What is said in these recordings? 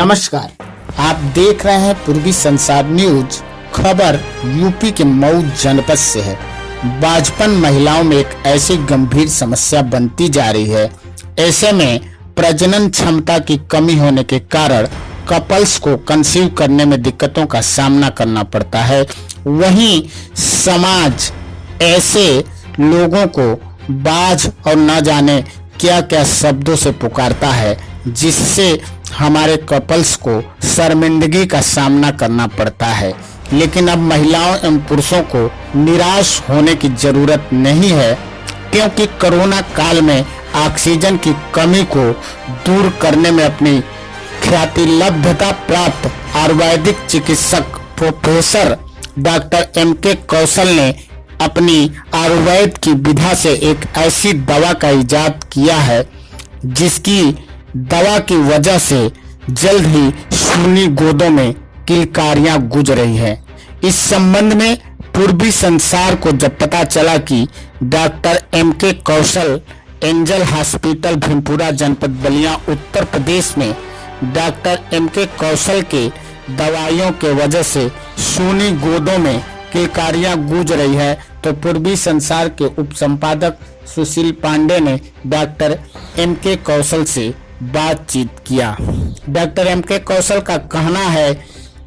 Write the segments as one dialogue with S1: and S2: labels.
S1: नमस्कार, आप देख रहे हैं पूर्वी संसार न्यूज। खबर यूपी के मऊ जनपद से है। बाजपन महिलाओं में एक ऐसी गंभीर समस्या बनती जा रही है। ऐसे में प्रजनन क्षमता की कमी होने के कारण कपल्स को कंसीव करने में दिक्कतों का सामना करना पड़ता है। वहीं समाज ऐसे लोगों को बाझ और न जाने क्या क्या शब्दों से पुकारता है, जिससे हमारे कपल्स को शर्मिंदगी का सामना करना पड़ता है। लेकिन अब महिलाओं एवं पुरुषों को निराश होने की जरूरत नहीं है, क्योंकि कोरोना काल में ऑक्सीजन की कमी को दूर करने में अपनी ख्यातिलब्धता प्राप्त आयुर्वेदिक चिकित्सक प्रोफेसर डॉक्टर M.K. कौशल ने अपनी आयुर्वेद की विधा से एक ऐसी दवा का इजाद किया है, जिसकी दवा की वजह से जल्द ही सूनी गोदों में किलकारियां गूंज रही हैं। इस संबंध में पूर्वी संसार को जब पता चला कि डॉक्टर M.K. कौशल एंजल हॉस्पिटल भीमपुरा जनपद बलिया उत्तर प्रदेश में डॉक्टर M.K. कौशल के दवाइयों के वजह से सूनी गोदों में किलकारियां गूंज रही है, तो पूर्वी संसार के उप संपादक सुशील पांडे ने डॉक्टर M.K. कौशल से बातचीत किया। Doctor M.K. कौशल का कहना है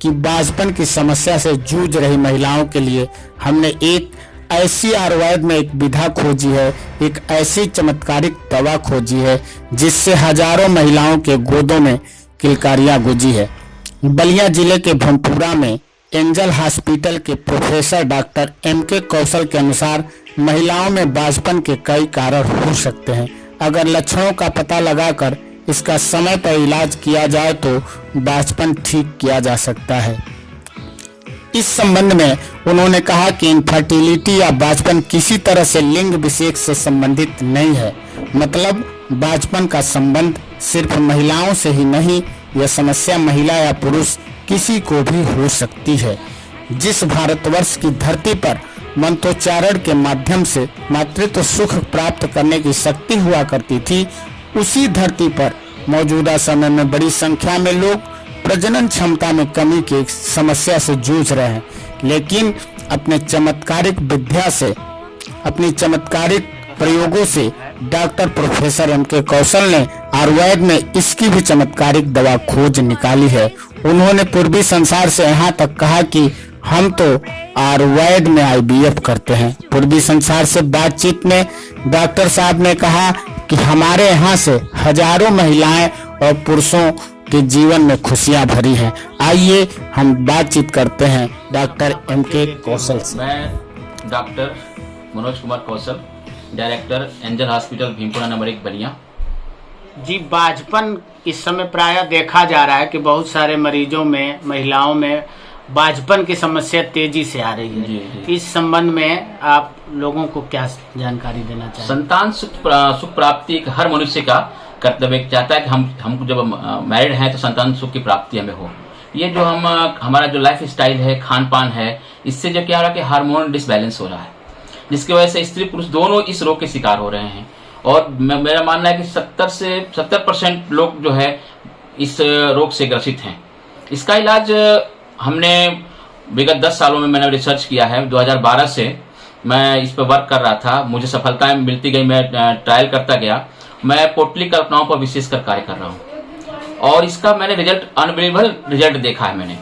S1: कि बाजपन की समस्या से जूझ रही महिलाओं के लिए हमने एक ऐसी आयुर्वेद में एक विधा खोजी है, एक ऐसी चमत्कारिक दवा खोजी है, जिससे हजारों महिलाओं के गोदों में किलकारियां गूंजी है। बलिया जिले के भीमपुरा में एंजल हॉस्पिटल के प्रोफेसर डॉक्टर M.K. कौशल के अनुसार महिलाओं में बाजपन के कई कारण हो सकते हैं। अगर लक्षणों का पता लगाकर इसका समय पर इलाज किया जाए तो बाजपन ठीक किया जा सकता है। इस संबंध में उन्होंने कहा कि इनफर्टिलिटी या बाजपन किसी तरह से लिंग विशेष से संबंधित नहीं है। मतलब बाजपन का संबंध सिर्फ महिलाओं से ही नहीं, यह समस्या महिला या पुरुष किसी को भी हो सकती है। जिस भारतवर्ष की धरती पर मंत्रोच्चारण के माध्यम से मातृत्व सुख प्राप्त करने की शक्ति हुआ करती थी, उसी धरती पर मौजूदा समय में बड़ी संख्या में लोग प्रजनन क्षमता में कमी की समस्या से जूझ रहे हैं। लेकिन अपने चमत्कारिक विद्या से, अपनी चमत्कारिक प्रयोगों से डॉक्टर प्रोफेसर M.K. कौशल ने आयुर्वेद में इसकी भी चमत्कारिक दवा खोज निकाली है। उन्होंने पूर्वी संसार से यहाँ तक कहा कि हम तो आयुर्वेद में IVF करते हैं। पूर्वी संसार से बातचीत में डॉक्टर साहब ने कहा कि हमारे यहाँ से हजारों महिलाएं और पुरुषों के जीवन में खुशियां भरी हैं। आइए हम बातचीत करते हैं डॉक्टर M.K. कौशल से।
S2: मैं doctor Manoj Kumar Kaushal, director angel hospital Bhimpura number 1 Ballia.
S1: जी, बाजपन इस समय प्रायः देखा जा रहा है कि बहुत सारे मरीजों में, महिलाओं में बाजपन की समस्या तेजी से आ रही है। जी। इस संबंध में आप लोगों को क्या जानकारी देना चाहिए?
S2: संतान सुख प्राप्ति हर मनुष्य का कर्तव्य चाहता है कि हम जब मैरिड हैं तो संतान सुख की प्राप्ति हमें हो। ये जो हमारा जो लाइफ स्टाइल है, खान पान है, इससे जो क्या हो रहा है कि हार्मोन डिसबैलेंस हो रहा है, जिसकी वजह से स्त्री पुरुष दोनों इस रोग के शिकार हो रहे हैं। और मेरा मानना है कि 70% लोग जो है इस रोग से ग्रसित हैं। इसका इलाज हमने विगत 10 सालों में मैंने रिसर्च किया है। 2012 से मैं इस पर वर्क कर रहा था, मुझे सफलताएं मिलती गई, मैं ट्रायल करता गया। मैं पोटली कल्पनाओं पर विशेषकर कार्य कर रहा हूँ और इसका मैंने रिजल्ट, अनबिलीवेबल रिजल्ट देखा है। मैंने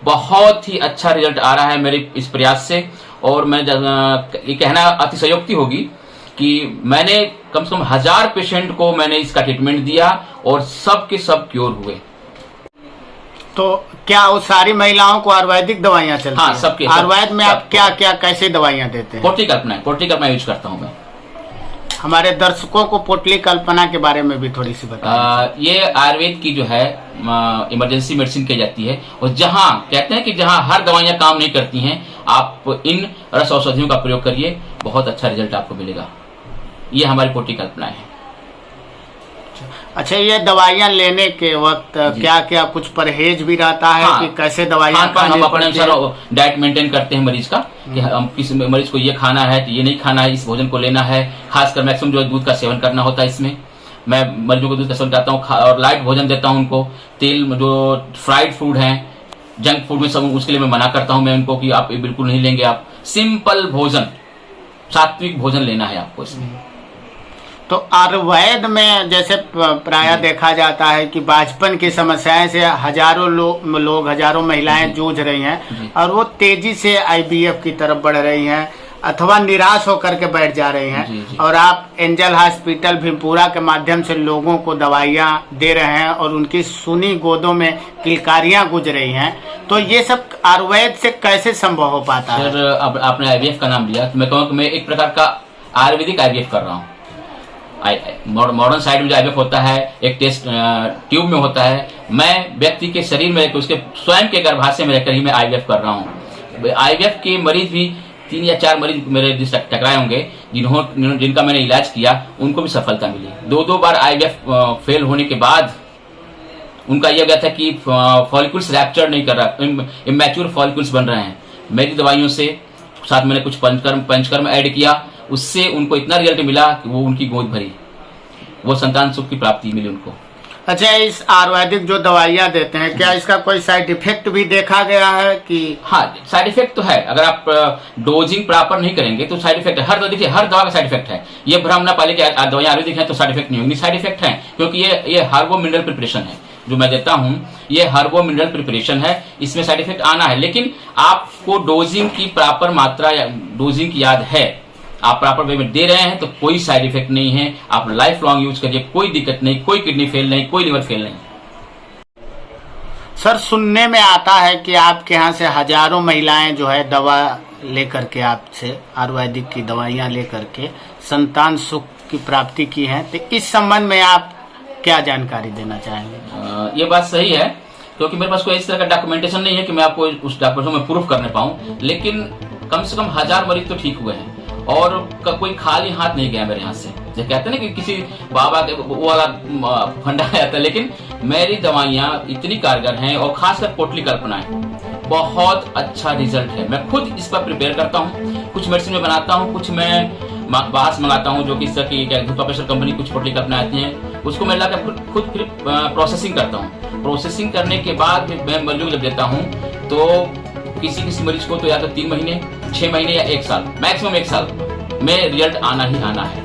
S2: बहुत ही अच्छा रिजल्ट आ रहा है मेरे इस प्रयास से। और मैं ये कहना अतिशयोक्ति होगी कि मैंने कम से कम 1000 पेशेंट को मैंने इसका ट्रीटमेंट दिया और सब के सब क्योर हुए।
S1: तो क्या वो सारी महिलाओं को आयुर्वेदिक दवाइयाँ चलती हैं?
S2: हाँ, सबके।
S1: आयुर्वेद में आप क्या क्या कैसे दवाइयाँ देते हैं?
S2: पोटली कल्पना यूज करता हूँ मैं।
S1: हमारे दर्शकों को पोटली कल्पना के बारे में भी थोड़ी सी बताइए।
S2: ये आयुर्वेद की जो है इमरजेंसी मेडिसिन की जाती है, और जहाँ कहते हैं कि जहाँ हर दवाइयाँ काम नहीं करती हैं, आप इन रस औषधियों का प्रयोग करिए, बहुत अच्छा रिजल्ट आपको मिलेगा। ये हमारी पोटली कल्पना है।
S1: अच्छा, ये दवाइयाँ लेने के वक्त क्या क्या कुछ परहेज भी रहता है? हाँ, कि कैसे दवाइयाँ
S2: हम अपने अनुसार डाइट मेंटेन करते हैं मरीज का, कि हम किस मरीज को ये खाना है तो ये नहीं खाना है, इस भोजन को लेना है। खासकर मैक्सिमम जो दूध का सेवन करना होता है इसमें। मैं मरीजों को दूध का सेवन कराता हूँ और लाइट भोजन देता हूँ उनको। तेल जो फ्राइड फूड है, जंक फूड में सब उसके लिए मैं मना करता हूँ मैं उनको कि आप ये बिल्कुल नहीं लेंगे। आप सिंपल भोजन, सात्विक भोजन लेना है आपको इसमें।
S1: तो आयुर्वेद में जैसे प्रायः देखा जाता है कि बांझपन की समस्याएं से हजारों लोग हजारों महिलाएं जूझ रही हैं और वो तेजी से आईवीएफ की तरफ बढ़ रही हैं अथवा निराश होकर के बैठ जा रही हैं। और आप एंजल हॉस्पिटल भीमपुरा के माध्यम से लोगों को दवाइयाँ दे रहे हैं और उनकी सुनी गोदों में किलकारियाँ गुज रही हैं। तो ये सब आयुर्वेद से कैसे संभव हो पाता है?
S2: सर, अब आपने आईवीएफ का नाम लिया तो मैं कहूँ कि मैं एक प्रकार का आयुर्वेदिक आईवीएफ कर रहा हूँ। मॉडर्न साइड में जो आईवीएफ होता है एक टेस्ट ट्यूब में होता है, मैं व्यक्ति के शरीर में रहकर उसके स्वयं के गर्भाशय में रहकर ही मैं आईवीएफ कर रहा हूँ। आईवीएफ के मरीज भी 3 या 4 मरीज मेरे टकराए होंगे जिनका मैंने इलाज किया, उनको भी सफलता मिली। 2 बार आईवीएफ फेल होने के बाद उनका यह गया था कि फॉलिकल्स रैप्चर नहीं कर रहा, इमैच्योर फॉलिकल्स बन रहे हैं। मेरी दवाइयों से साथ मैंने कुछ पंचकर्म ऐड किया, उससे उनको इतना रिजल्ट मिला कि वो उनकी गोद भरी, वो संतान सुख की प्राप्ति मिली उनको।
S1: अच्छा, इस आयुर्वेदिक जो दवाइयाँ देते हैं क्या इसका कोई साइड इफेक्ट भी देखा गया है कि?
S2: हाँ, साइड इफेक्ट तो है। अगर आप डोजिंग प्रॉपर नहीं करेंगे तो साइड इफेक्ट है। हर दवा का साइड इफेक्ट है। ये भ्रम ना पाले कि दवाइयाँ आयुर्वेदिक है तो साइड इफेक्ट नहीं होंगी। साइड इफेक्ट है क्योंकि ये हार्बो मिनरल प्रिपरेशन है जो मैं देता हूँ, ये हार्बो मिनरल प्रिपरेशन है, इसमें साइड इफेक्ट आना है। लेकिन आपको डोजिंग की प्रॉपर मात्रा या डोजिंग की याद है, आप प्रॉपर वे में दे रहे हैं तो कोई साइड इफेक्ट नहीं है। आप लाइफ लॉन्ग यूज करिए, कोई दिक्कत नहीं, कोई किडनी फेल नहीं, कोई लिवर फेल नहीं।
S1: सर, सुनने में आता है कि आपके यहाँ से हजारों महिलाएं जो है दवा लेकर के आपसे आयुर्वेदिक की दवाइयाँ लेकर के संतान सुख की प्राप्ति की है। तो इस संबंध में आप क्या जानकारी देना चाहेंगे?
S2: ये बात सही है क्योंकि मेरे पास कोई इस तरह का डॉक्यूमेंटेशन नहीं है कि मैं आपको उस डॉक्यूमेंटेशन में प्रूफ करने पाऊँ, लेकिन कम से कम 1000 मरीज तो ठीक हुए हैं और कोई खाली हाथ नहीं गया मेरे यहाँ से। जो कहते हैं ना कि किसी बाबा के वो वाला फंडा आता है, लेकिन मेरी दवाइयाँ इतनी कारगर हैं और खासकर पोटली कल्पनाएं, बहुत अच्छा रिजल्ट है। मैं खुद इस पर प्रिपेयर करता हूँ, कुछ मेडिसिन में बनाता हूँ, कुछ मैं बाहर से मंगाता हूँ जो कि इस तरह की प्रोफेसर कंपनी कुछ पोटली कल्पना आती हैं, उसको मैं लाकर खुद फिर प्रोसेसिंग करता हूँ। प्रोसेसिंग करने के बाद मैं मरीजों को जब देता हूँ तो किसी मरीज को तो या तो 3 महीने, 6 महीने या 1 साल, मैक्सिमम 1 साल में रिजल्ट आना ही आना है।